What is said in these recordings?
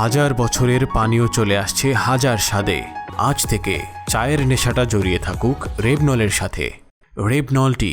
হাজার বছরের পানীয় চলে আসছে হাজার স্বাদে। আজ থেকে চায়ের নেশাটা জড়িয়ে থাকুক রেবনলের সাথে। রেবনল টি।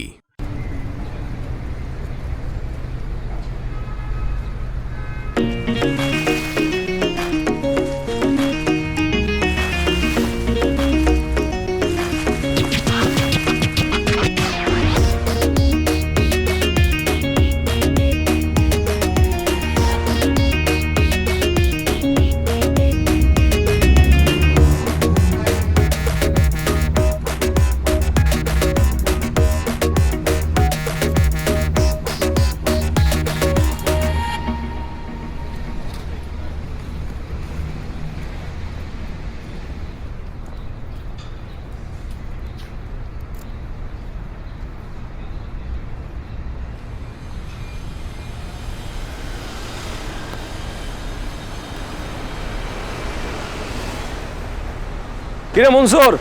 কিরে মনসুর?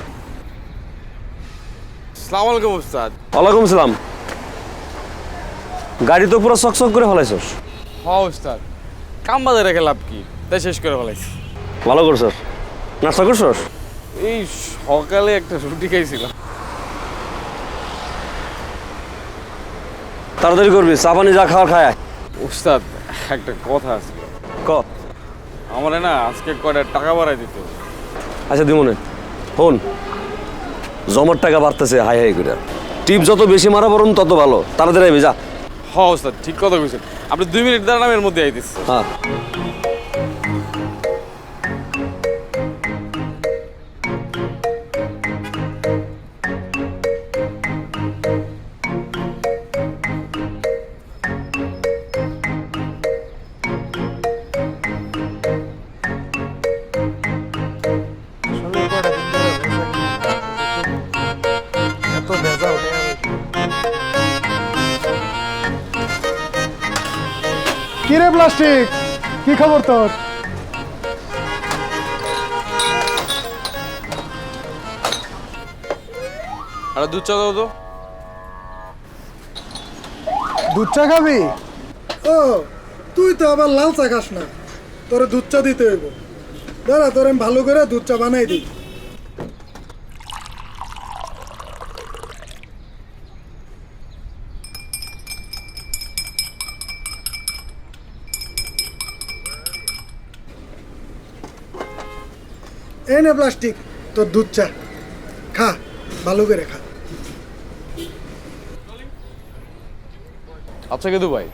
আসসালামু আলাইকুম উস্তাদ। ওয়ালাইকুম সালাম। গাড়ি তো পুরো চকচক করে ফেলাইছস। হ্যাঁ উস্তাদ, কাম বাদে রেখে লাভ কি, তাই শেষ করে ফেলাইছি। ভালো করছস। নাস্তা করছস? এই সকালে একটা রুটি খাইছিলাম। তাড়াতাড়ি করবি, চা পানি যা খাওয়ার খায়। উস্তাদ একটা কথা আছে, ক। আমারে না আজকে কয়টা টাকা বাড়াই দিত। আচ্ছা দিমনে ফোন, জমার টাকা বাড়তেছে হাই হাই করে। টিপ যত বেশি মারা পড়ুন তত ভালো। তাড়াতাড়ি আইবি যা। হ্যাঁ উস্তাদ, ঠিক কথা কইছেন। আপনি 2 মিনিট দাঁড়ান, আমি এর মধ্যে আইতেছি। হ্যাঁ। কিরে প্লাস্টিক, কি খবর তোর? আরে দুধ চা দাও তো। দুধ চা খাবি? ও তুই তো আবার লাল চা খাস না, তোরে দুধ চা দিতে হইব। দাঁড়া, তোর আমি ভালো করে দুধ চা বানাই দিই। এই নে প্লাস্টিক, তোর দুধ চা খা, ভালো করে খা। আচ্ছা কেদু ভাই,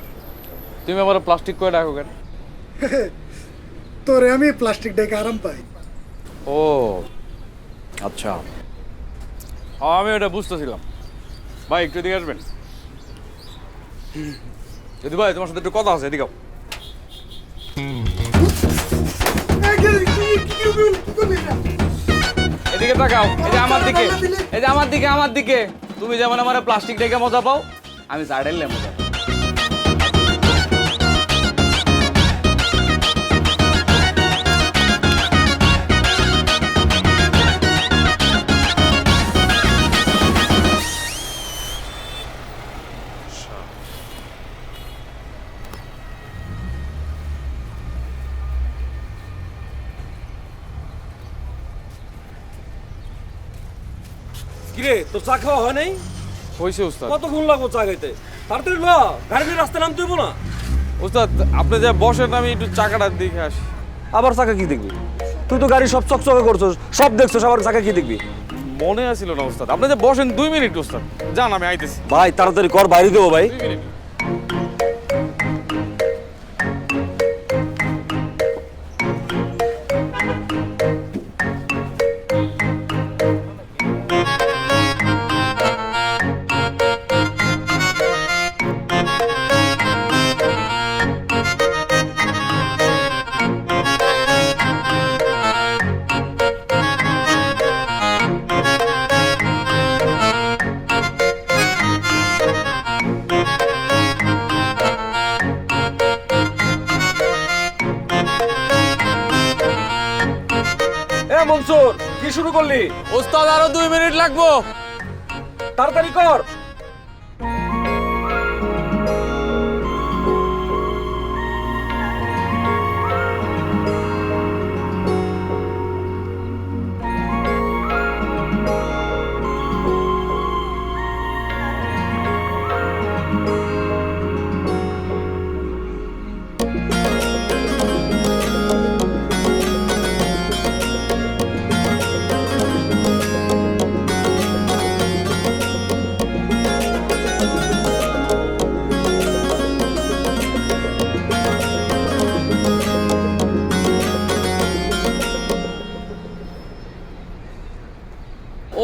তুমি আমার প্লাস্টিক করে রাখো কেন? তোরে আমি প্লাস্টিক ডেকে আরাম পাই। ও আচ্ছা, হ্যাঁ আমি ওটা বুঝতেছিলাম। ভাই একটু এদিকে আসবেন। কেদু ভাই, তোমার সাথে একটু কথা আছে, এদিকে আও। এদিকে তাকাও, এই যে আমার দিকে, এই যে আমার দিকে, আমার দিকে। তুমি যেমন আমার প্লাস্টিক ডেকে মজা পাও, আমি চা ঢেললে মজা পাই। কিরে তোর চা খাওয়া হয় নাই? হয়েছে উস্তাদ। কতক্ষণ লাগবো চা খাইতে? তাড়াতাড়ি ল, গাড়ি নিয়ে রাস্তায় নামতে হইব না? উস্তাদ আপনি যে বসেন, আমি একটু চাকাটা দেখে আসি। আবার চাকা কি দেখবি? তুই তো গাড়ি সব চকচকে করছস, সব দেখছস, আবার চাকা কি দেখবি? মনে আসছিল না উস্তাদ। আপনি যে বসেন 2 মিনিট উস্তাদ, যান আমি আইতেছি। ভাই তাড়াতাড়ি কর, বাইরে দেবো ভাই। 2 মিনিট। মনসুর কি শুরু করলি? উস্তাদ আরো 2 মিনিট লাগবো। তাড়াতাড়ি কর।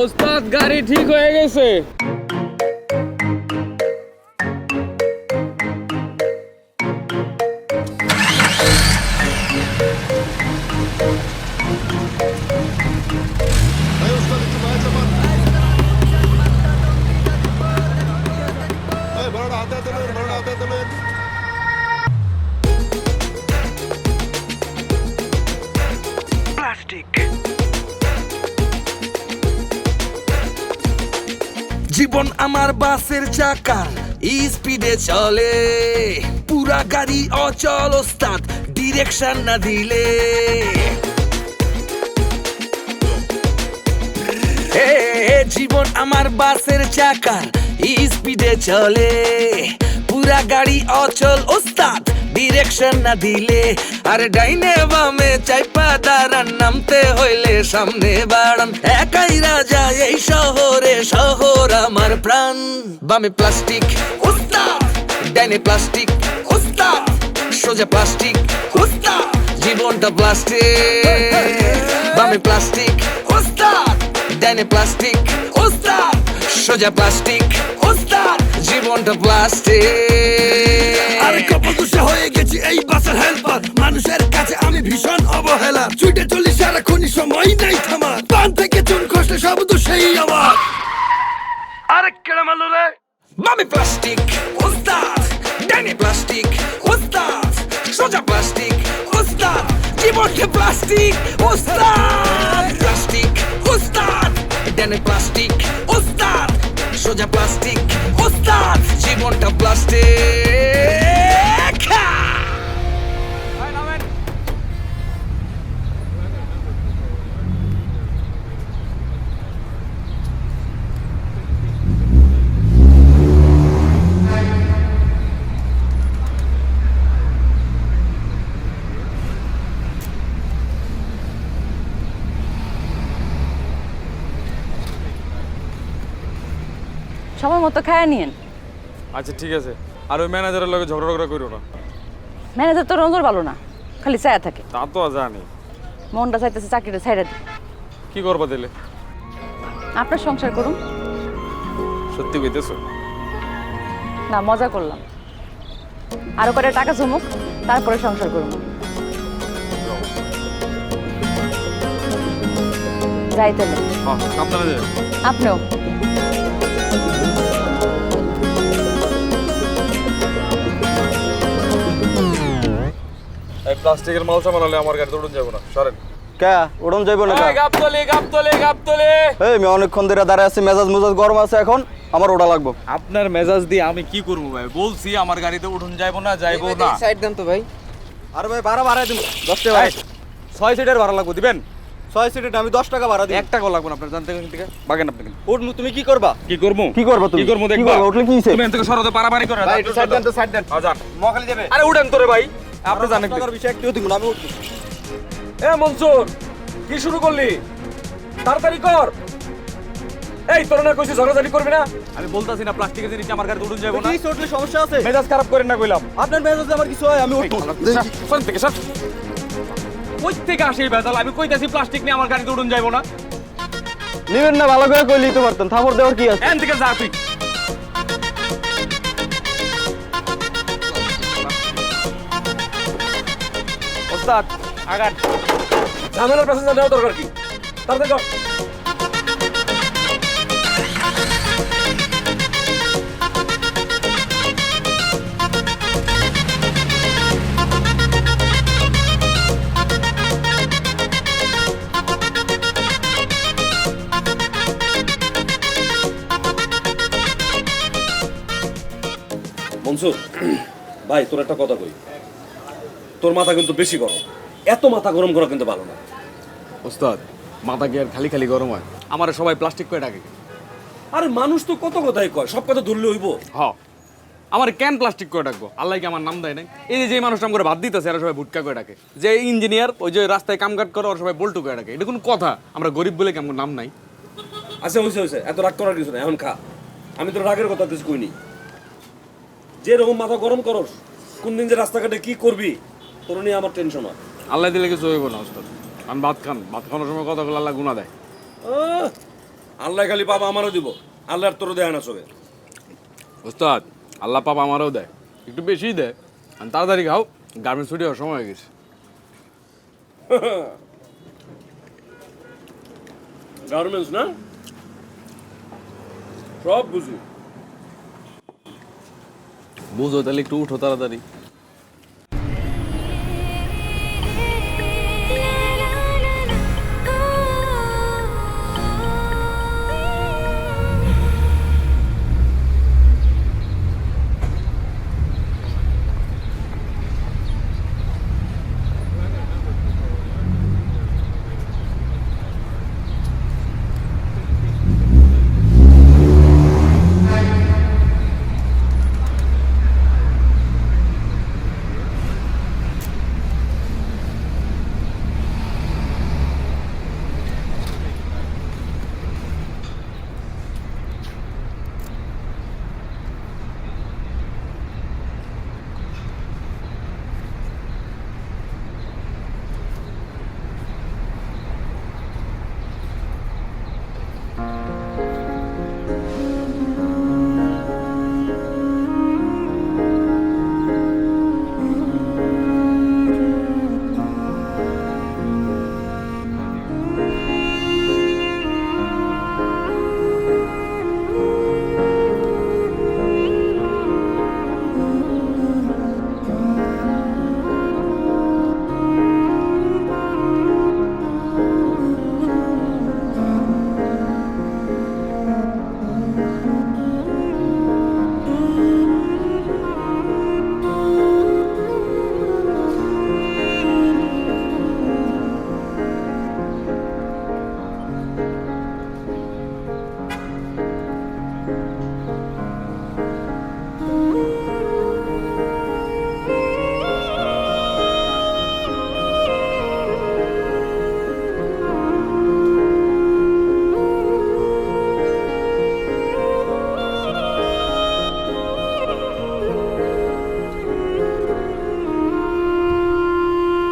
ওস্তাদ গাড়ি ঠিক হয়ে গেছে। জীবন আমার বাসের চাকার স্পিডে চলে, পুরা গাড়ি অচল ওস্তাদ ডিরেকশন না দিলে। জীবন আমার বাসের চাকার স্পিডে চলে, পুরা গাড়ি অচল ওস্তাদ ডিরেকশন না দিলে। আরে ডাইনে বামে চাইপা দাঁড়ান, নামতে হইলে সামনে বাড়ান। একাই রাজা এই শহরে, শহর আমার প্রাণ। বামে প্লাস্টিক ওস্তাদ, ডাইনে প্লাস্টিক ওস্তাদ, সোজা প্লাস্টিক ওস্তাদ, জীবনটা প্লাস্টিক। বামে প্লাস্টিক ওস্তাদ, ডাইনে প্লাস্টিক ওস্তাদ, সোজা প্লাস্টিক ওস্তাদ, জীবনটা প্লাস্টিক। আরে কপাল দোষে হয়ে গেছি এই বাসের হেল্পার, মানুষের কাছে আমি ভীষণ অবহেলা। ছুটে চলি সারাক্ষণই, সময় নাই থামার, পান থেকে চুন খসলে সব তো সেই আমার। আরে কেডা মারলো রে? বামে প্লাস্টিক ওস্তাদ, ডাইনে প্লাস্টিক ওস্তাদ, সোজা প্লাস্টিক ওস্তাদ, জীবনটা প্লাস্টিক ওস্তাদ। প্লাস্টিক ওস্তাদ, ডাইনে প্লাস্টিক ওস্তাদ, সোজা প্লাস্টিক ওস্তাদ, জীবনটা প্লাস্টিক। সময় মতো খায়া নিয়েন। আচ্ছা ঠিক আছে, আর ওই ম্যানেজারের লগে ঝগড়া করো না। ম্যানেজার তো নজর ভালো না, খালি চায়া থাকে। তা তো জানি। মনটা চাইতেছে চাকরিটা ছাইড়া দিই। কি করবা দিলে? আপনার সংসার করুন। সত্যি কইতেছো? না, মজা করলাম। আরো কটা টাকা জমুক, তারপরে সংসার করুন। যাই তাহলে। হ্যাঁ, সাবধানে যাও। আপনিও। এই প্লাস্টিকের মাল সামান হলে আমার গাড়িতে উঠুন যাবো না, সরেন। কে উড়ন যাইব না? গাবতলে। এই আমি অনেকক্ষণ ধরে দাঁড়ায় আছি, মেজাজ গরম আছে, এখন আমার ওটা লাগবো। আপনার মেজাজ দিয়ে আমি কি করবো ভাই? বলছি আমার গাড়িতে উঠুন যাইবো না। সাইড দেন তো ভাই। আরে ভাই ভাড়া বাড়াই দিন 10 টাকা। 6 সিটের ভাড়া লাগবো, দিবেন? 6 সিটের আমি 10 টাকা ভাড়া দিই। 1 টাকাও লাগবে না আপনার, জানতে থেকে বাগেন আপনি। তুমি কি করবা? কি করবো? কি করবা তুমি? কি করবো দেখবা? উঠলে কি হইছে? তুমি এখান থেকে সরতে পারাপারি করে। ভাই একটু সাইড দেন তো, সাইড দেন। যান। মখালি যাবে। আরে উঠেন তোরে ভাই, আপনি জানেন টাকার বিষয় একটু দিন, আমি উঠছি। এ মনসুর, কি শুরু করলি? তাড়াতাড়ি কর। এই তোর না কইছিস ঝগড়াঝাটি করবি না? আমি বলতাছি না প্লাস্টিকের জিনিস আমার গাড়িতে উঠুন যাবো না। কি উঠলে সমস্যা আছে? মেজাজ খারাপ করেন না কইলাম। আপনার মেজাজ আমার কিছু হয় আমি উঠবো। সর থেকে সর। কই থেকে আসে এই বেজাল? আমি কইতাছি প্লাস্টিক নিয়ে আমার গাড়িতে উঠুন যাবো না। নিবেন না, ভালো করে কইলি তো পারতেন, থাপড় দেওয়ার কি আছে? এখান থেকে যা তুই। ওস্তাদ আগান। ঝামেলার প্যাসেঞ্জার নেওয়া দরকার কি? তাড়াতাড়ি কর। মনসুর ভাই, তোর একটা কথা কই, তোর মাথা কিন্তু বেশি গরম। এত মাথা গরম করা কিন্তু ভালো না। ওস্তাদ মাথা কি আর খালি খালি গরম হয়? আমার সবাই প্লাস্টিক করে ডাকে। আরে মানুষ তো কত কথাই কয়, সব কথা ধরলে হইব? হ, আমার কেন প্লাস্টিক করে ডাকবো? আল্লাহ কি আমার নাম দেয় নাই? এই যে মানুষটা করে ভাত দিতেছে এরা সবাই ভুটকা করে ডাকে। যে ইঞ্জিনিয়ার ওই যে রাস্তায় কামকাট করে ওরা সবাই বল্টু করে ডাকে। এটা কোনো কথা? আমরা গরিব বলে কেমন নাম নাই? আচ্ছা হয়েছে, এত রাগ করার কিছু না, এখন খা। আমি তোর রাগের কথা কিছু কইনি। যেরকম মাথা গরম করস, কোন দিন যে রাস্তাঘাটে কি করবি তোর নিয়ে আমার টেনশন হয়। আল্লাহ দিলে কিছু হইব না ওস্তাদ। আমি ভাত খাওয়ানোর সময় কথাগুলো আল্লাহ গুণা দেয়। আল্লাহ খালি পাপ আমারও দিব, আল্লাহর তোর দেয় না চোখে। ওস্তাদ আল্লাহ পাপ আমারও দেয়, একটু বেশিই দেয়। আর তাড়াতাড়ি খাও, গার্মেন্টস ছুটি হওয়ার সময় হয়ে গেছে। গার্মেন্টস না, সব বুঝি। বুঝো তাহলে একটু উঠো তাড়াতাড়ি।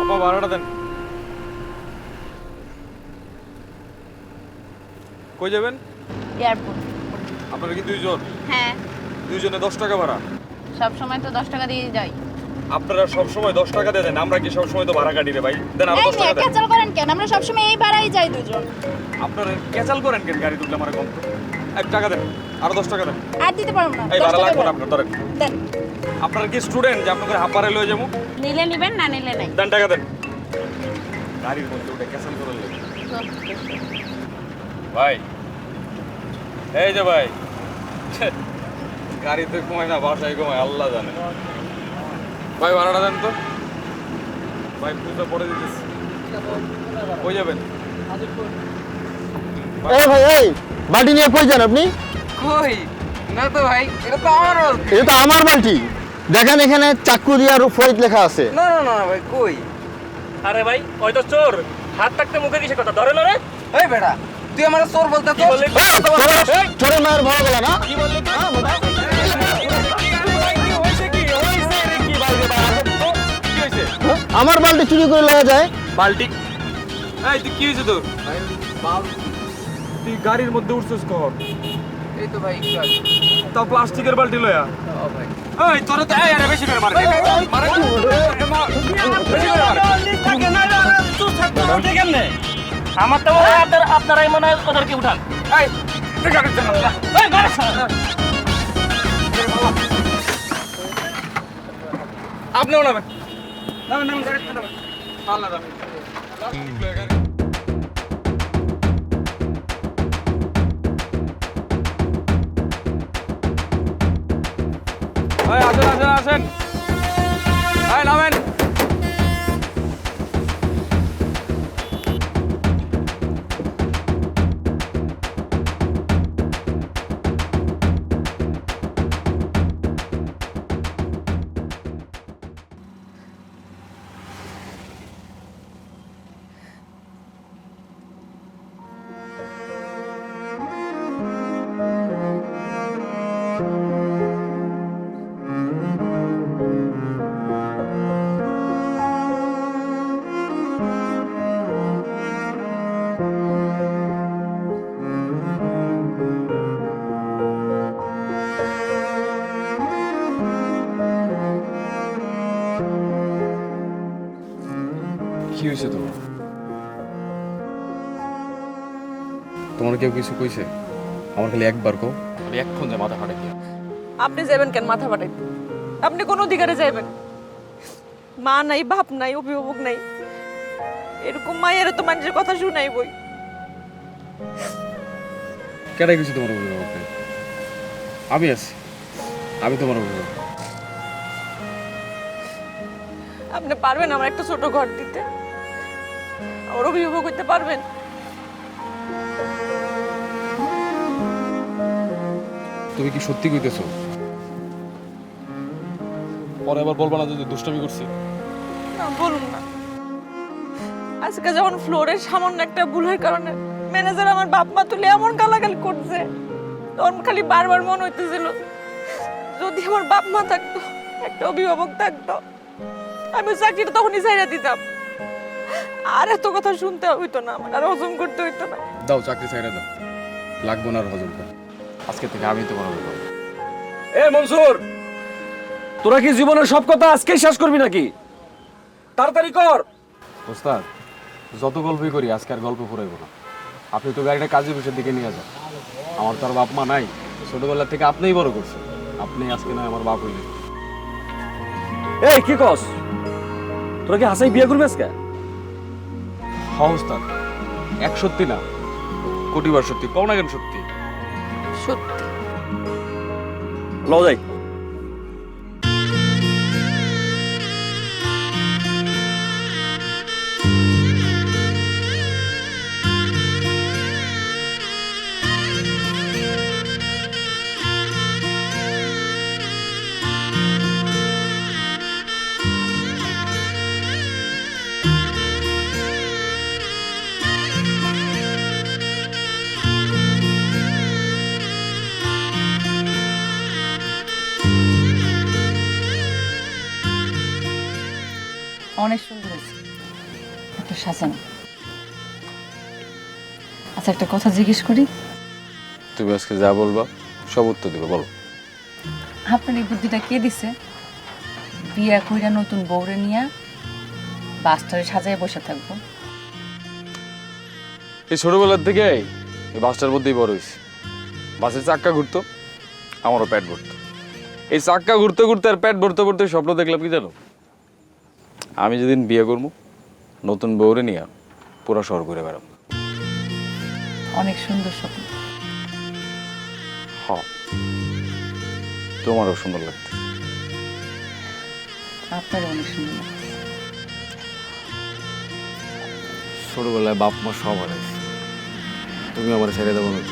আপা ভাড়াটা দেন। কই যাবেন? এয়ারপোর্ট। আপনারা কি দুইজন? হ্যাঁ, দুইজনে 10 টাকা ভাড়া। সব সময় তো 10 টাকা দিয়ে যাই। আপনারা সব সময় 10 টাকা দেন, আমরা কি সব সময় তো ভাড়া কাটি রে ভাই? দেন আরো 10 টাকা দেন। ক্যাচাল করেন কেন? আমরা সব সময় এই ভাড়াই যাই দুজন। আপনারা ক্যাচাল করেন কেন? গাড়ি তুললে আমার কম। 1 টাকা দেন, আরো 10 টাকা দেন। আর দিতে পারবো না। এই 10 ভাড়া টাকা লাগবে না দেন। আপনার, ধরেন। দেন। আপনারা কি স্টুডেন্ট যে আপনাদের হাফ ভাড়ায় লয়ে যাবো? নিলে নিবেন, না নিলে নাই। দেন টাকা দেন। গাড়ির মধ্যে উঠে ক্যাচাল করে লয়ে ভাই, এই যে ভাই, গাড়িতে ঘুমায় না, বাসায় ঘুমায়, আল্লাহ জানে। ভাই ভাড়াটা দেন তো। ভাই পুজো পরে দিতেছি। কই যাবেন? এই ভাই, এই বালতি নিয়ে কই যান আপনি? কই না তো ভাই, এটা তো আমার বালতি। এটা তো আমার বালতি। দেখেন এখানে চাকুরিয়া ফরিদ লেখা আছে। না না না ভাই, কই? আরে ভাই ওই তো চোর, হাত থাকতে মুখে কিসে কথা ধরে না রে? এই বেটা, তুই আমার চোর বলতে তো? চোরের মায়ের ভয় গেল না? কি বললি তুই? হইছে কি? হইছে রে কি বালতি বাবা? কি হইছে? আমার বালতি চুরি করে লয়ে যায়। বালতি এই তুই কি হয়েছে তোর? তুই গাড়ির মধ্যে উঠছিস কখন? এই তো ভাই একটু আগে। তাও প্লাস্টিকের বালতি লয়া। ও ভাই, এই তোরে তো এই আরে বেশি করে মারে। মারে বেশি করে মারে। থাকে না রে, তুই থাকতে উঠে কেমনে? আমার তো আপনারাই মনে হয় ওদেরকে উঠান। এই তুই গাড়ি চালা। এই মারে আপনিও নামেন। নামেন নামেন, গাড়িতে নামেন। আল্লাহ নামেন। এই আসেন আসেন আসেন। এই নামেন। কি হয়েছে তোমার? তোমার কেউ কিছু কইছে? আমার খালি একবার কও, খালি এখন যে মাথা ফাটে কি। আপনি যাবেন কেন মাথা ফাটাইতে? আপনি কোন অধিকারে যাবেন? মা নাই, বাপ নাই, অভিভাবক নাই, এরকম মায়ের তো মানুষের কথা শুনাই বই। কেটাই কিছু তোমার অভিভাবক নেই? আমি আছি, আমি তোমার অভিভাবক। আপনি পারবেন আমার একটা ছোট ঘর দিতে? আমার অভিভাবক হইতে পারবেন? তুমি কি সত্যি কইতেছো? পরে আবার বলবা না যদি দুষ্টামি করছি। না, বলুন না। আজকে যখন ফ্লোরের সামান্য একটা ভুলের কারণে ম্যানেজার আমার বাপ মা তুলে এমন গালাগালি করছে, তখন খালি বারবার মনে হইতেছিল যদি আমার বাপ মা থাকতো, একটা অভিভাবক থাকতো, আমি চাকরিটা তখনই ছাইড়া দিতাম। আর এত কথা শুনতে হইতো না, আমার আর হজম করতে হইতো না। দাও, চাকরি ছাইড়া দাও, লাগবো না আর হজম কর। আজকে থেকে আমি তোমার অভিভাবক। এ মনসুর, তোরা কি জীবনের সব কথা আজকেই শেষ করবি নাকি? তাড়াতাড়ি কর। ওস্তাদ, যত গল্পই করি আজকে আর গল্প ফুরাইব না। আপনি তো গাড়িটা কাজী অফিসের দিকে নিয়ে যান। আমার তো আর বাপ মা নাই, ছোটবেলা থেকে আপনিই বড় করছেন। আপনি আজকে নয় আমার বাপ হইলেন। এই কি কস? তোরা কি হাসাই বিয়ে করবি আজকে? হ্যাঁ ওস্তাদ, এক সত্যি না, কোটিবার সত্যি। কও না কেন সত্যি? সত্যি। লও যাই। অনেক সুন্দর হয়েছে, একটা সাজানো। আচ্ছা, একটা কথা জিজ্ঞেস করি। তুমি আজকে যা বলবা সব উত্তর দিবে, বলো। আপনার এই বুদ্ধিটা কে দিছে? বিয়া কইরা নতুন বউরে নিয়া বাসটারে সাজায় বসে থাকবো? এই ছোটবেলার থেকে এই বাসটার মধ্যেই বড় হয়েছে। বাসের চাক্কা ঘুরতো, আমারও পেট ভরতো। এই চাক্কা ঘুরতে ঘুরতে আর পেট ভরতে ভরতে স্বপ্ন দেখলাম কি জানো? আমি যেদিন বিয়ে করবো, নতুন বউরে নিয়ে পুরো শহর ঘুরে বেড়াবো। অনেক সুন্দর স্বপ্ন। হ, তোমারও সুন্দর লাগতো। আপনারও অনেক সুন্দর লাগছে। ছোটবেলায় বাপ মা সব হারাইছে, তুমি আমার ছেড়ে দেবো না?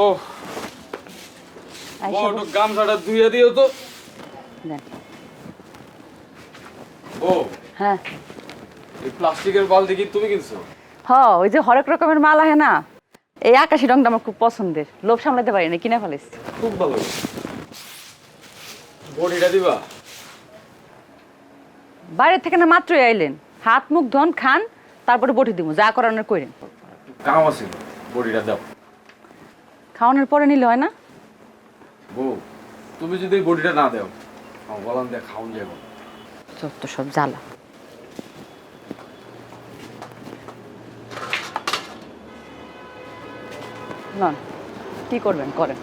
ও বড় গামছাটা ধুইয়া দিও তো। ও হ্যাঁ, এই প্লাস্টিকের বালতি কি তুমি কিনছো? হ্যাঁ, ওই যে হরেক রকমের মাল আহে না, এই আকাশি রংটা আমার খুব পছন্দের, লোভ সামলাতে পারি না, কিনে ফেলেছি। খুব ভালো। বডিটা দিবা? বাইরে থেকে না মাত্রই আইলেন, হাত মুখ ধন খান, তারপরে বটি দিব, যা করানোর করেন। কাম আছে, বডিটা দাও। খাওয়ানোর পরে নিলে হয় না? বউ, তুমি যদি এই বডিটা না দাও, আমার বলান দিয়ে খাওন যাবো। যত সব জ্বালা। নন, কি করবেন করেন।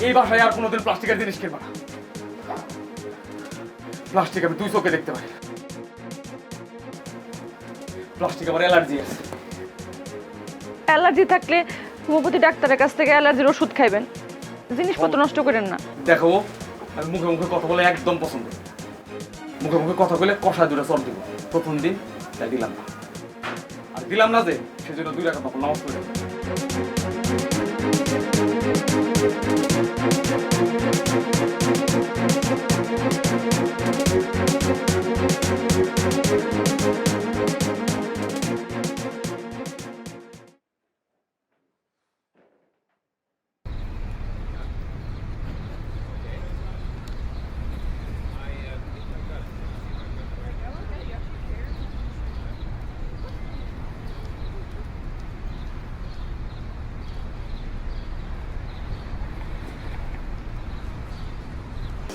এই বাসায় আর কোনোদিন প্লাস্টিকের জিনিস কিনবা না। প্লাস্টিক আমি দুই চোখে দেখতে পারি। প্লাস্টিক আমার অ্যালার্জি আছে। অ্যালার্জি থাকলে হোমিওপ্যাথি ডাক্তারের কাছ থেকে অ্যালার্জির ওষুধ খাইবেন, জিনিসপত্র নষ্ট করেন না। দেখো, আমি মুখে মুখে কথা বলে একদম পছন্দ করি না। মুখে মুখে কথা বলে কষা দুটো চল দিব প্রথম দিন তাই দিলাম না, আর দিলাম না যে সেজন্য 2 রাকাত নফল নামাজ পড়ে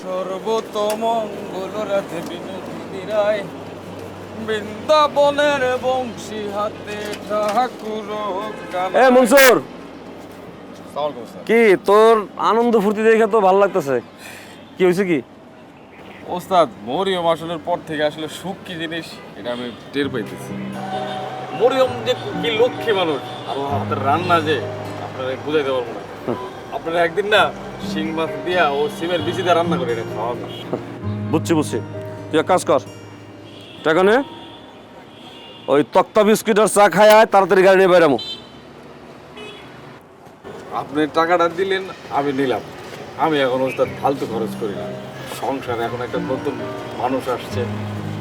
সর্বতমঙ্গল রাধে বিনোদিনী রায় বৃন্দাবনের বংশী হাতে ঠাকুর। এ মনসুর, কি তোর আনন্দ ফুর্তি দেখে তো ভালো লাগতেছে, কি হয়েছে কি? ওস্তাদ, মরিয়ম আসলের পর থেকে আসলে সুখ কি জিনিস এটা আমি টের পাইতেছি। মরিয়ম যে কি লক্ষ্মী মানুষ, আল্লাহ হাতের রান্না যে আপনারা বুঝাইতে পারবো না। আপনারা একদিন না শিং মাছ দিয়া ও সিমের বিচি দিয়ে রান্না করে এটা খাওয়া না। বুঝছি বুঝছি, তুই এক কাজ কর, টাকা নে, ওই তক্তা বিস্কুট আর চা খায় আয়, তাড়াতাড়ি গাড়ি নিয়ে বেরামো। আপনি টাকাটা দিলেন, আমি নিলাম। আমি এখন ওস্তাদ ফালতু খরচ করি না। সংসারে এখন একটা নতুন মানুষ আসছে,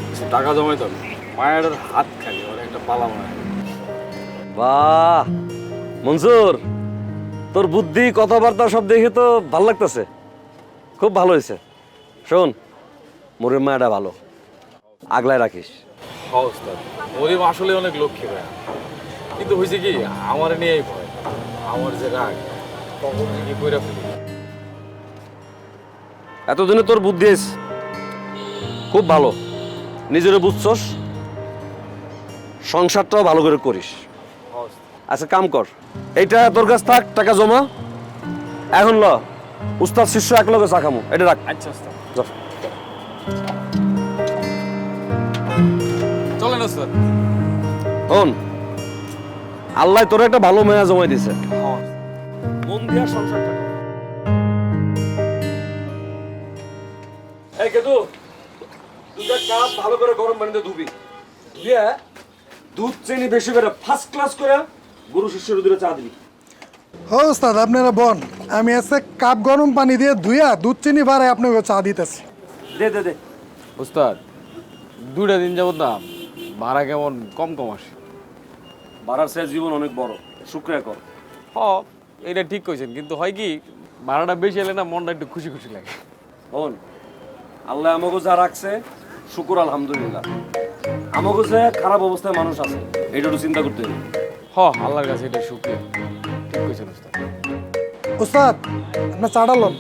কিছু টাকা জমাইতে হবে। মায়ের হাত খালি ওর একটা পালা মায়। বাহ মনসুর, তোর বুদ্ধি কথাবার্তা সব দেখে তো ভালো লাগতেছে, খুব ভালো হয়েছে। শোন, মোরের মায়াটা ভালো, আগলায় রাখিস। হ্যাঁ ওস্তাদ, মরিয়ম আসলে অনেক লক্ষ্মী ভাই, কিন্তু হয়েছে কি আমার নিয়েই ভয়। আমার যে রাগ তখন কি কইরা ফেলি। এতদিনে তোর বুদ্ধি আছে, খুব ভালো, নিজেরে বুঝছস, সংসারটাও ভালো করে করিস। আচ্ছা কাম কর, এইটা তোর কাছ থাক, টাকা জমা। এখন ল, উস্তাদ শিষ্য এক লগে চা খামো, এটা রাখ। আচ্ছা ওস্তাদ, যা। চলেন ওস্তাদ। শোন, আল্লাহ তোর একটা ভালো মেয়া জমাই দিছে, মন দিয়া সংসারটা কর। এই কেতু, দুটা কাপ ভালো করে গরম পানিতে ধুবি, ধুইয়া দুধ চিনি বেশি করে ফার্স্ট ক্লাস করে গুরু শিষ্যের দুটো চা দিবি। ও ওস্তাদ, আপনারা বন, আমি আজকে কাপ গরম পানি দিয়ে ধুইয়া দুধ চিনি ভাড়াই আপনাকে চা দিতেছি। দে দে দে। ওস্তাদ, 2টা দিন যাবত না ভাড়া কেমন কম কম আসে। বাড়ার সে জীবন অনেক বড়, শুক্রিয়া কর। হ, এটা ঠিক কইছেন, কিন্তু হয় কি ভাড়াটা বেশি এলে না মনটা একটু খুশি খুশি লাগে। শোন, আল্লাহ আমাকে যা রাখছে শুকুর আলহামদুলিল্লাহ। আমাকে যে খারাপ অবস্থায় মানুষ আছে এটা একটু চিন্তা করতে হবে। হ, আল্লাহর কাছে এটা শুকরিয়া, ঠিক কইছেন ওস্তাদ। ওস্তাদ, আপনার চাটা লন।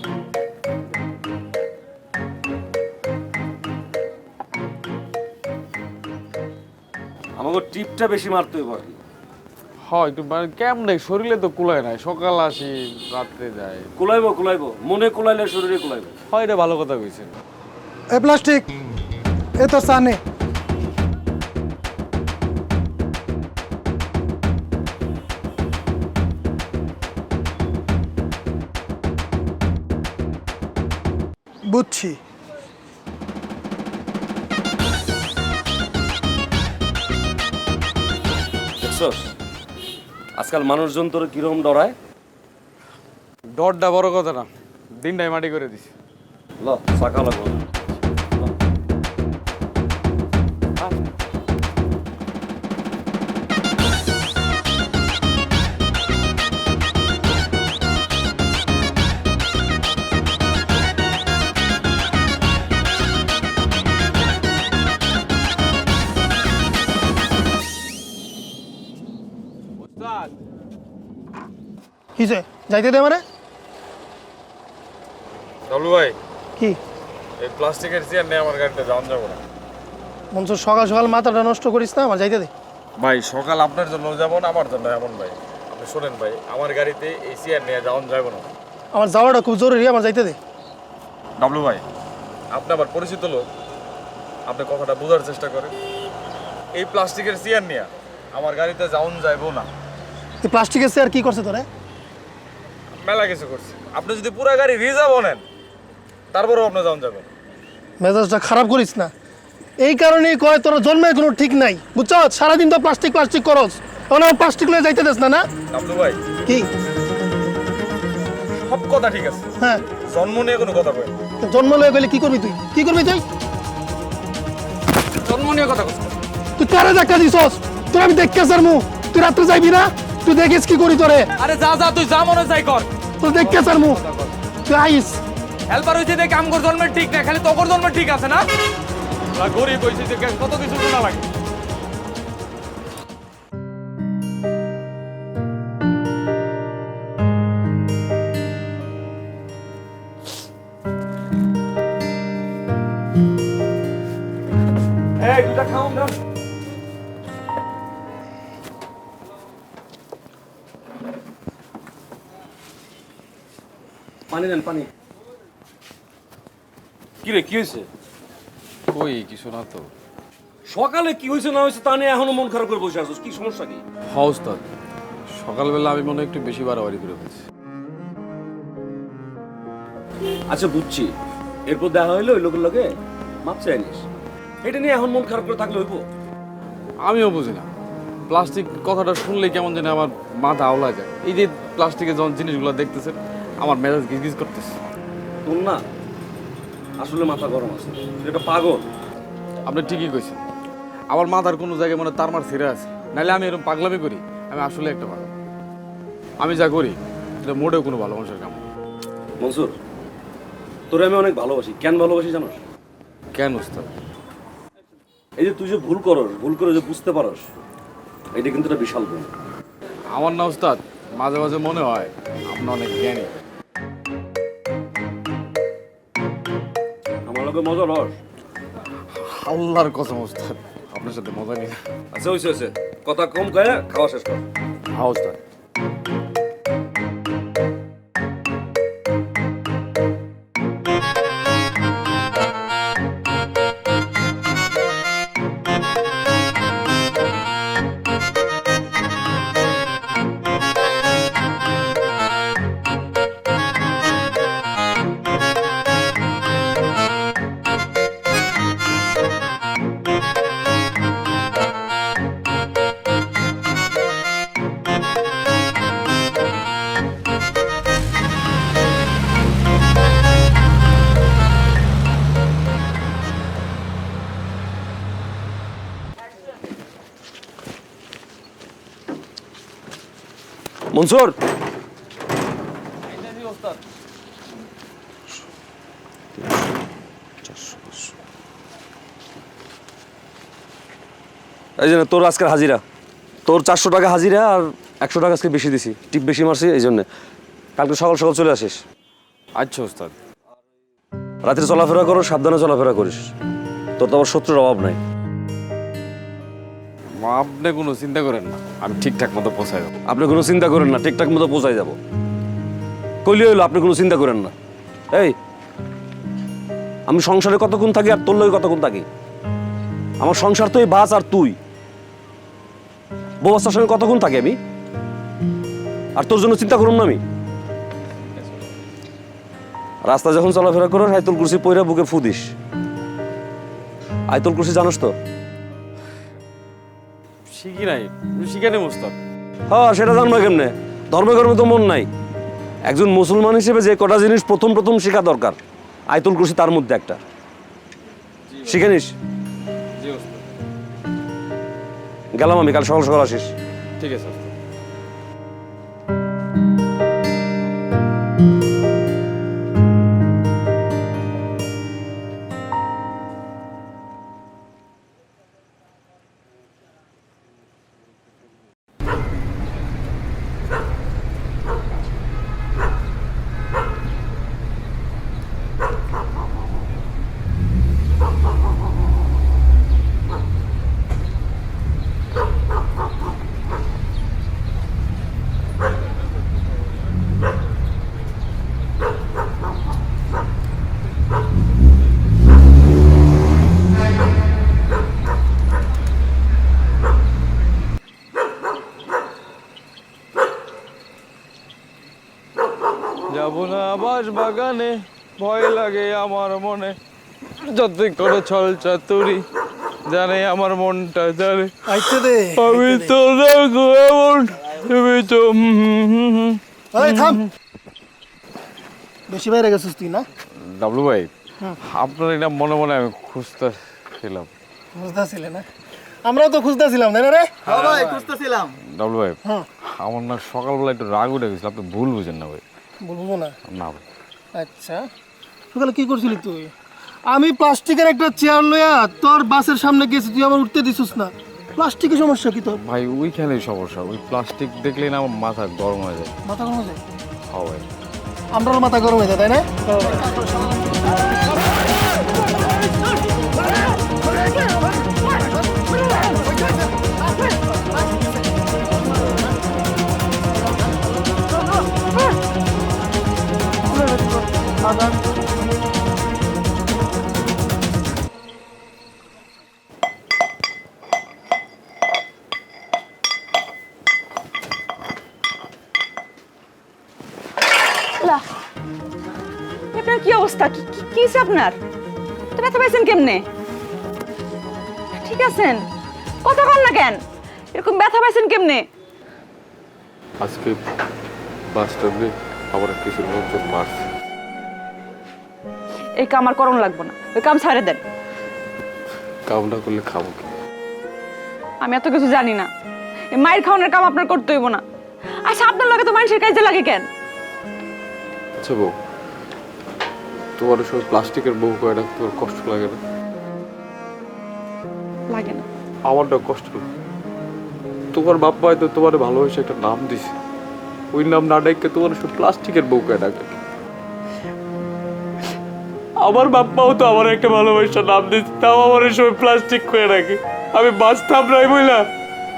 আমাকে টিপটা বেশি মারতে হবে আর কি। হ, একটু মানে কেমনে শরীরে তো কুলায় নাই, সকাল আসি রাত্রে যায়। কুলাইবো কুলাইবো, মনে কুলাইলে শরীরে কুলাইবো। হয়, এটা ভালো কথা কইছেন। এ প্লাস্টিক, এ তো চা নে। বুঝছি। দেখছস আজকাল মানুষজন তোর কিরকম ডরায়। ডরটা বড় কথা না, দিনটাই মাটি করে দিছে। ল চাকা লাগবো। কিসে যাইতে দে মানে? ডাবলু ভাই, কি এই প্লাস্টিকের চেয়ার নিয়ে আমার গাড়িতে যাওয়া যাবো না। মনসুর, সকাল সকাল মাথাটা নষ্ট করিস না, আমার যাইতে দে। ভাই সকাল আপনার জন্য যেমন আমার জন্য এমন ভাই। আপনি শোনেন ভাই, আমার গাড়িতে এই চেয়ার নিয়ে যাওয়া যাবো না। আমার যাওয়াটা খুব জরুরি, আমার যাইতে দে। ডাবলু ভাই, আপনি আমার পরিচিত লোক, আপনি কথাটা বোঝার চেষ্টা করেন। এই প্লাস্টিকের চেয়ার নিয়ে আমার গাড়িতে যাওন যাইবো না। এই প্লাস্টিকের চেয়ার কি করছে তোরে? মেলা কিছু করছি। আপনি যদি পুরো গাড়ি রিজার্ভ নেন তারপরেও আপনি যান যাবেন। মেজাজটা খারাপ করিস না। এই কারণেই কয় তোর জন্মের কোনো ঠিক নাই, বুঝছ? সারাদিন তো প্লাস্টিক প্লাস্টিক করস, এখন আমার প্লাস্টিক লয়ে যাইতে দেস না। না নামলু ভাই, কি সব কথা ঠিক আছে, হ্যাঁ জন্ম নিয়ে কোনো কথা কই। জন্ম লয়ে গেলে কি করবি তুই? কি করবি তুই? জন্ম নিয়ে কথা কই। তুই কারে ধাক্কা দিছস? তোর আমি দেখকে স্যার মু, তুই রাত্রে যাইবি না? তুই দেখিস কি করি তোরে? আরে যা যা, তুই যা মনে যাই কর। তোর দেখকে স্যার মু, তুই আইস। হেল্পার হইছে দেখে আমগর জন্মের ঠিক না, খালি তোর জন্মের ঠিক আছে না? গরিব হইছে যে কত কিছু শোনা লাগে। এই দুটা খাওন দাও। পানি দেন, পানি। কি রে, কি হয়েছে? কই কিছু না তো। সকালে কি হয়েছে না হয়েছে তা নিয়ে এখনো মন খারাপ করে বসে আছিস, কি সমস্যা কি? হ্যাঁ ওস্তাদ, সকালবেলা আমি মনে হয় একটু বেশি বাড়াবাড়ি করে ফেলছি। আচ্ছা বুঝছি, এরপর দেখা হইলো ওই লোকের লগে মাপ চাই নিস, এটা নিয়ে এখন মন খারাপ করে থাকলে হইব? আমিও বুঝি না, প্লাস্টিক কথাটা শুনলে কেমন জানি আমার মাথা আওলা যায়। এই যে প্লাস্টিকের যখন জিনিসগুলো দেখতেছেন আমার মেজাজ গিজগিজ করতেছে। তোর না আসলে মাথা গরম আছে, তুই একটা পাগল। আপনি ঠিকই কইছেন, আমার মাথার কোনো জায়গায় মনে তার মার ছিঁড়ে আছে, নাহলে আমি এরকম পাগলামি করি? আমি আসলে একটা পাগল। আমি যা করি এটা মোটেও কোনো ভালো মানুষের কাম না। মনসুর, তোরে আমি অনেক ভালোবাসি। কেন ভালোবাসি জানোস? কেন ওস্তাদ? এই যে তুই যে ভুল করস, ভুল করে যে বুঝতে পারস, এটা কিন্তু একটা বিশাল গুণ। আমার না ওস্তাদ, মাঝে মাঝে মনে হয় আপনি অনেক জ্ঞানী। আমার লগে মজা রস। আল্লাহর কসম ওস্তাদ, আপনার সাথে মজা নেই। আচ্ছা হয়েছে হয়েছে, কথা কম কয়ে খাওয়া শেষ কর। হ্যাঁ ওস্তাদ। মনসুর, এই জন্য তোর আজকের হাজিরা, তোর 400 টাকা হাজিরা আর 100 টাকা আজকে বেশি দিছি, টিপ বেশি মারছি এই জন্যে। কালকে সকাল সকাল চলে আসিস। আচ্ছা ওস্তাদ। রাত্রে চলাফেরা করো, সাবধানে চলাফেরা করিস, তোর তো আবার শত্রুর অভাব নাই। আপনি কোনো চিন্তা করেন না, আমি ঠিকঠাক মতো পৌঁছাই যাবো। আপনি কোনো চিন্তা করেন না, ঠিকঠাক মতো পৌঁছাই যাব। কইলে হইলো আপনি কোনো চিন্তা করেন না। এই আমি সংসারে কতক্ষণ থাকি আর তোর লগে কতক্ষণ থাকি? আমার সংসার তো এই বাস আর তুই। বউ বাচ্চার সঙ্গে কতক্ষণ থাকি আমি? আর তোর জন্য চিন্তা করুন না আমি? রাস্তা যখন চলাফেরা করো আয়তুল কুরসি পইরা বুকে ফু দিস। আয়তুল কুরসি জানোস তো? শিখি নাই, শিখে নেব ওস্তাদ। হ্যাঁ সেটা জানবো কেমনে? ধর্মকর্মে তো মন নাই। একজন মুসলমান হিসেবে যে কটা জিনিস প্রথম প্রথম শেখা দরকার, আয়তুল কুরসি তার মধ্যে একটা। শিখে নিস। জি ওস্তাদ। গেলাম আমি, কাল সকাল সকাল আসিস। ঠিক আছে ওস্তাদ। যাব না বাস বাগানে, ভয় লাগে আমার মনে যতই করে ছল চাতুরি জানে আমার মনটা জানে আইতে দে আমি তো দেখো এমন তুমি তো এই থাম বেশি বাইরে গেছিস তুই না ডাবলু ভাই আপনার এটা মনে মনে আমি খুঁজতেছিলাম খুঁজতেছিলে না আমরাও তো খুঁজতেছিলাম তাই না রে ভাই খুঁজতেছিলাম। ডাবলু ভাই হ্যাঁ। আমার না সকালবেলা একটু রাগ উঠে গেছিল আপনি ভুল বুঝেন না ভাই বলবো না না ভাই আচ্ছা সকালে কি করছিলি তুই আমি প্লাস্টিকের একটা চেয়ার লইয়া তোর বাসের সামনে গেছি তুই আমার উঠতে দিছিস না প্লাস্টিকের সমস্যা কি তোর ভাই ওইখানেই সমস্যা ওই প্লাস্টিক দেখলেই না আমার মাথা গরম হয়ে যায় মাথা গরম হয়ে যায় হ্যাঁ ভাই আমরাও মাথা গরম হয়ে যায় তাই না আপনার কি অবস্থা কি হয়েছে আপনার তো ব্যথা পাইছেন কেমনে ঠিক আছেন কথা কন না কেন এরকম ব্যথা পাইছেন কেমনে আজকে বাস স্টপে আবার কিছু লোকজন মারছে এই কাম আর করণ লাগবো না ওই কাম ছাড়ে দেন কাম না করলে খাবো কি আমি এত কিছু জানি না এই মায়ের খাওয়ানোর কাম আপনার করতে হইব না আচ্ছা আপনার লাগে তো মানুষের কাজে লাগে কেন আচ্ছা বউ তোমার সব প্লাস্টিকের বউ করে রাখতে তোমার কষ্ট লাগে না লাগে না আমারটা কষ্ট লাগে তোমার বাপ্পা হয়তো তোমার ভালোবেসে একটা নাম দিছে ওই নাম না ডাইকে তোমার সব প্লাস্টিকের বউ করে ডাকে আমার বাপ্পাও তো আমার একটা ভালোবাসার নাম দিচ্ছে তাও আমার সব প্লাস্টিক করে রাখে আমি বাঁচতাম নাই বইলা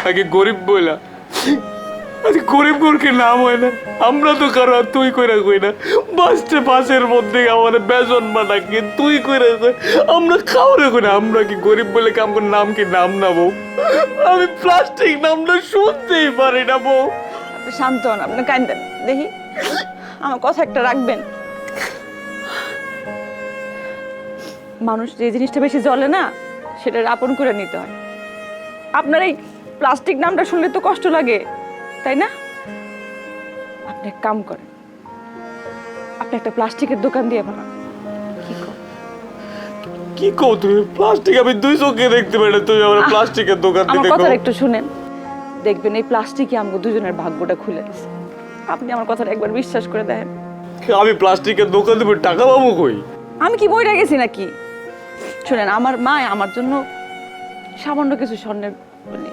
আগে গরিব বইলা আজকে গরিব গোরকে নাম হয় না আমরা তো কারো তুই কইরা কই না বাসতে বাসের মধ্যে আমার বেজন বানাকে তুই কইরা কই আমরা খাওয়ারে কই না আমরা কি গরিব বলে কাম করে নাম কি নাম না বউ আমি প্লাস্টিক নামটা শুনতেই পারি না বউ আপনি শান্ত হন আপনি কাঁদেন দেখি আমার কথা একটা রাখবেন মানুষ যে জিনিসটা বেশি জ্বলে না সেটা আপন করে নিতে হয় আপনার এই প্লাস্টিক নামটা শুনলে তো কষ্ট লাগে তাই না আপনি এক কাম করেন আপনি একটা প্লাস্টিকের দোকান দিয়ে বানান কি কও তুমি প্লাস্টিক আমি দুই চোখে দেখতে পাই না তুমি আমার প্লাস্টিকের দোকান আমার দিতে কথা একটু শুনেন দেখবেন এই প্লাস্টিকই আমাকে দুজনের ভাগ্যটা খুলে দিছে আপনি আমার কথাটা একবার বিশ্বাস করে দেখেন আমি প্লাস্টিকের দোকান দেবো টাকা পাবো কই আমি কি বইটা গেছি নাকি শুনেন আমার মা আমার জন্য সামান্য কিছু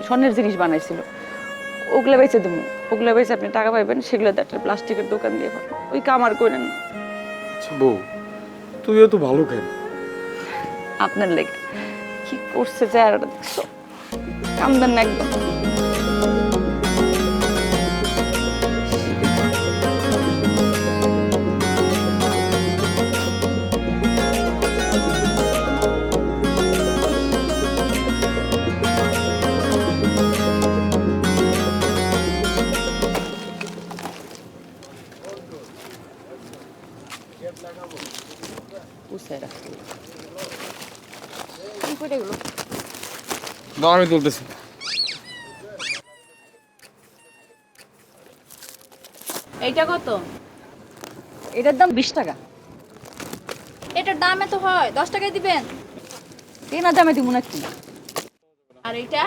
স্বর্ণের জিনিস বানাইছিল ওগুলো বেচে দেবো ওগুলো বেচে আপনি টাকা পাইবেন সেগুলো একটা প্লাস্টিকের দোকান দিয়ে পাবেন ওই কাম আর করেন না বউ তুই এত ভালো কেন আপনার লেগে কি করছে চেহারাটা দেখছো কাম দেন না একদম না আমি তুলতেছি এইটা কত? এটার দাম 20 টাকা এটার দাম এত হয় 10 টাকায় দিবেন? কেনা দামে দিব নাকি আর এইটা?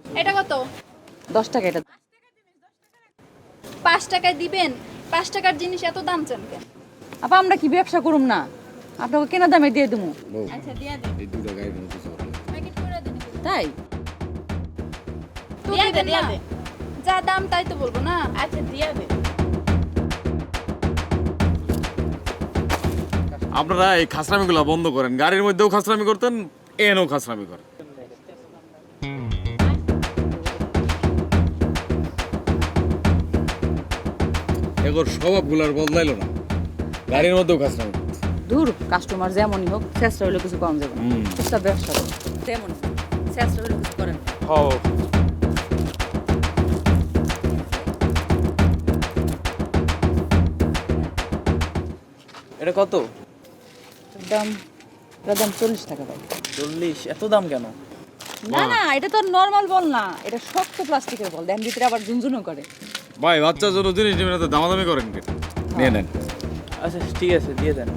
এটা কত? 10 টাকা এটা 5 টাকায় দিবেন? 5 টাকার জিনিস এত দাম চান কেন? আপা আমরা কি ব্যবসা করুম না আপনাকে কেনা দামে দিয়ে দেবো আচ্ছা দিয়া দেন এই দুটো গাড়ি মধ্যে প্যাকেট করে দেন তাই দিয়া দেন না যা দাম তাই তো বলবো না আচ্ছা দিয়া দেন আপনারা এই খাসরামিগুলো বন্ধ করেন গাড়ির মধ্যেও খাসরামি করতেন এনও খাসরামি করেন এগোর স্বভাবগুলো আর বদলাইলো না গাড়ির মধ্যেও খাসরামি দূর কাস্টমার যেমনই হোক চেষ্টা হলে কিছু কম যাবে না চেষ্টা ব্যবসা করুন তেমন চেষ্টা হলে কিছু করেন হ্যাঁ এটা কত? দাম দাম 40 টাকা ভাই। 40? এত দাম কেন? না না, এটা তো নরমাল বল না, এটা শক্ত প্লাস্টিকের বল, দেন ভিতরে আবার ঝুনঝুনও করে। ভাই বাচ্চার জন্য জিনিস নেবেন তো দামাদামি করেন কেন? নিয়ে নেন। আচ্ছা ঠিক আছে, দিয়ে দেন।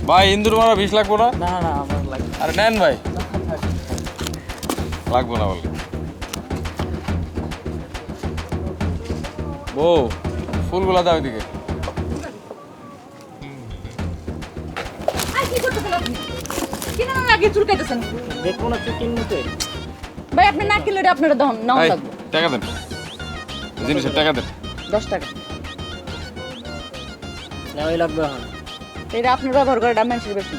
ভাই ইন্দুর মারা 20 লাগবো না? না না, আমার লাগবে। আরে নেন ভাই। লাগবো না বলে। বউ ফুলগুলা দাও এদিকে। আর কি করতেছেন আপনি? কিনা না আগে চুলকাইতেছেন। দেখো না চিকেন নিতে। ভাই আপনি না কিনলে এটা আপনারা দাও নাও এই, লাগবে। টাকা দেন। জিনিসের টাকা দেন। 10 টাকা। নেওয়াই লাগবে এখন। এটা আপনার ব্যবহার করে দাম বেশি বেশি।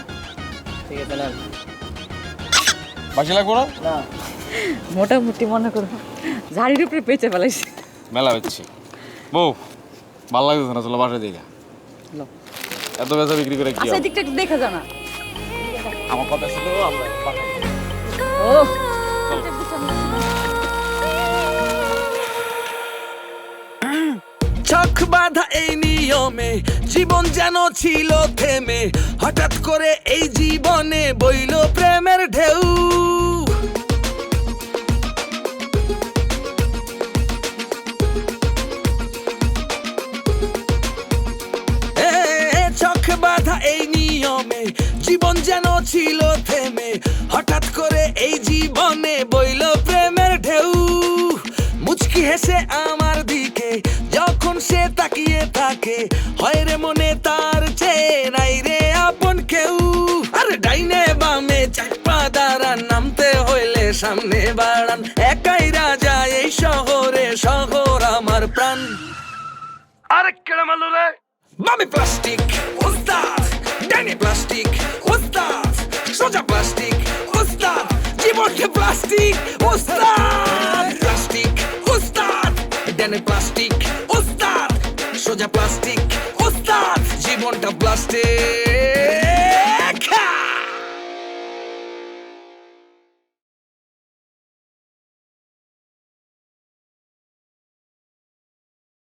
ঠিক আছে নেন। বাসি লাগবো না? না মোটামুটি মনে করো ঝাড়ির উপরে পেঁচে ফেলাইছে। মেলা হচ্ছে। বউ ভালো লাগতেছে না, চলো বাসায় দিকে। লো। এত বেচা বিক্রি করে কি আচ্ছা হবে? এদিকটা একটু দেখা যায় না। আমার কথা শুনো, আমরা পাঠাই। ও চোখ বাঁধা এই নিয়মে জীবন যেন ছিল থেমে, হঠাৎ করে এই জীবনে বইল প্রেমের ঢেউ। চোখ বাঁধা এই নিয়মে জীবন যেন ছিল থেমে, হঠাৎ করে এই জীবনে বইল প্রেমের ঢেউ। মুচকি হেসে আমার দিকে যখন সে তাকিয়ে থাকে, হয় রে মনে তার চেয়ে নাই রে আপন কেউ। আরে ডাইনে বামে চাপা দাঁড়ান, নামতে হইলে সামনে বাড়ান, একাই রাজা এই শহরে, শহর আমার প্রাণ। আরে কেড়ে মারলো রে বামে প্লাস্টিক ওস্তাদ, ডাইনে প্লাস্টিক ওস্তাদ, সোজা প্লাস্টিক ওস্তাদ, জীবনকে প্লাস্টিক ওস্তাদ। প্লাস্টিক ওস্তাদ, ডাইনে প্লাস্টিক ওস্তাদ, সোজা প্লাস্টিক ওস্তাদ, জীবনটা প্লাস্টিক।